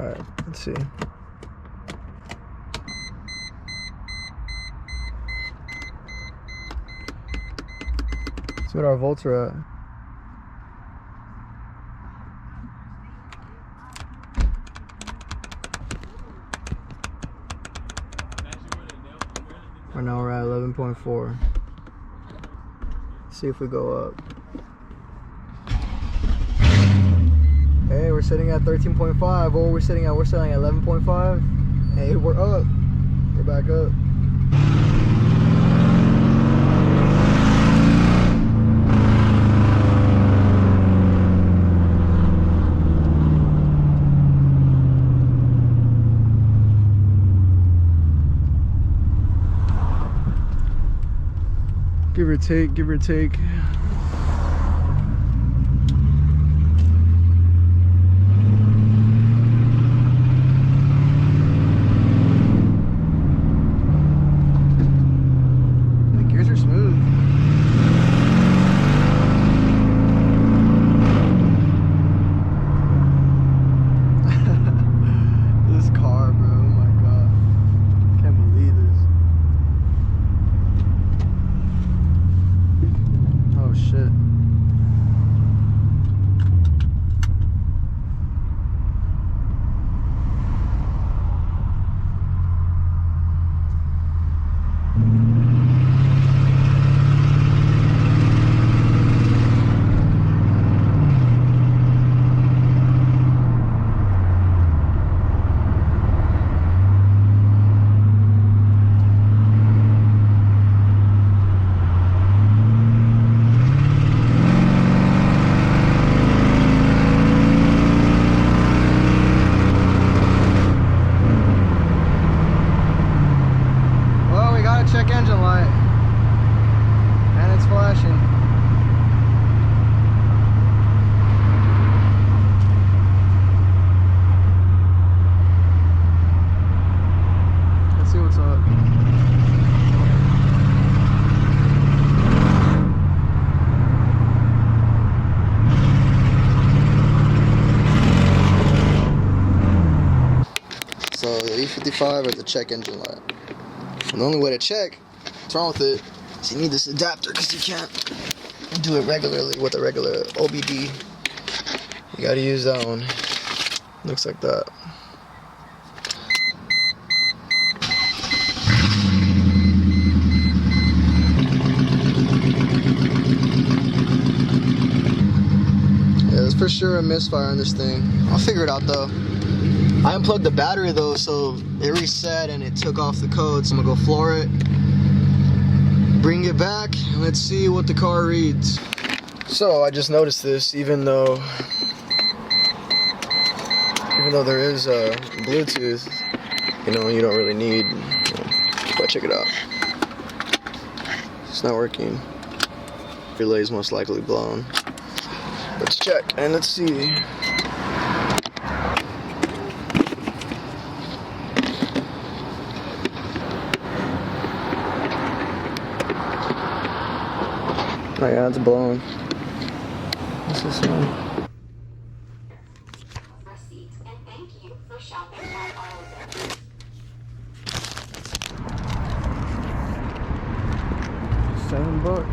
Alright, let's see. See what our volts are at. Right now we're at 11.4. See if we go up. Hey, we're sitting at 13.5. Oh, we're sitting at 11.5. Hey, we're up. We're back up. Give or take, give or take. The gears are smooth. This car, bro, oh my god. Can't believe this. Oh shit. Check engine light, and it's flashing. Let's see what's up. So the E55 is the check engine light. And the only way to check what's wrong with it is you need this adapter, because you can't do it regularly with a regular OBD. You gotta use that one. Looks like that. Yeah, there's for sure a misfire on this thing. I'll figure it out though. I unplugged the battery though, so it reset and it took off the code. So I'm gonna go floor it, bring it back, and let's see what the car reads. So I just noticed this, even though there is Bluetooth, you know, you don't really need, but check it out. It's not working. Relay is most likely blown. Let's check and let's see. Oh yeah, it's blown. What's this one? Receipt and thank you for shopping at AutoZone. $7.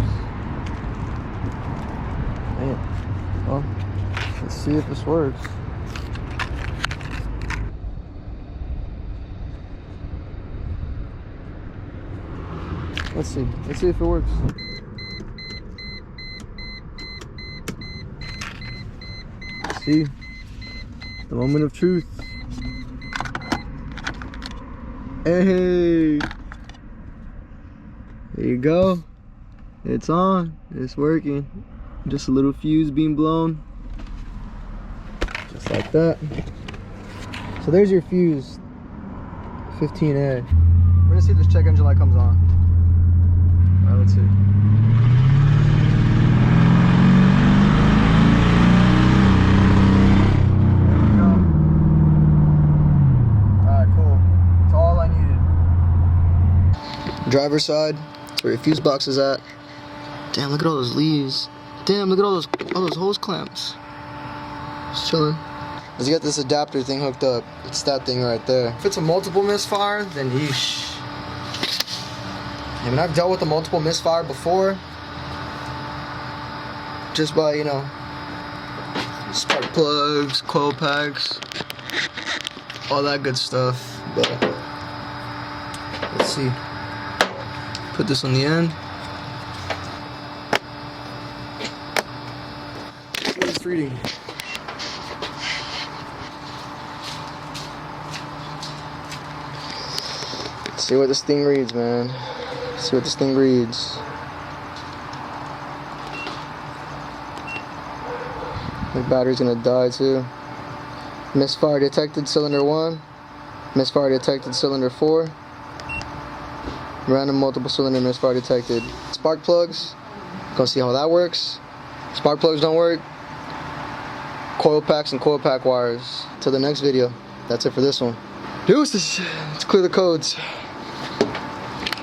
Man. Well, let's see if this works. Let's see if it works. See, the moment of truth. Hey, there you go. It's on. It's working. Just a little fuse being blown, just like that. So there's your fuse, 15A. We're gonna see if this check engine light comes on. All right, let's see. Driver's side, that's where your fuse box is at. Damn, look at all those leaves. Damn, look at all those hose clamps. Just chilling. is get this adapter thing hooked up. It's that thing right there. If it's a multiple misfire, then yeesh. I mean, I've dealt with a multiple misfire before. Just by, you know, spark plugs, coil packs, all that good stuff. But let's see. Put this on the end. What is reading? See what this thing reads, man. See what this thing reads. The battery's gonna die too. Misfire detected cylinder 1. Misfire detected cylinder 4. Random multiple cylinder misfire detected. Spark plugs. Gonna see how that works. Spark plugs don't work. Coil packs and coil pack wires. Till the next video. That's it for this one. Deuces. Let's clear the codes.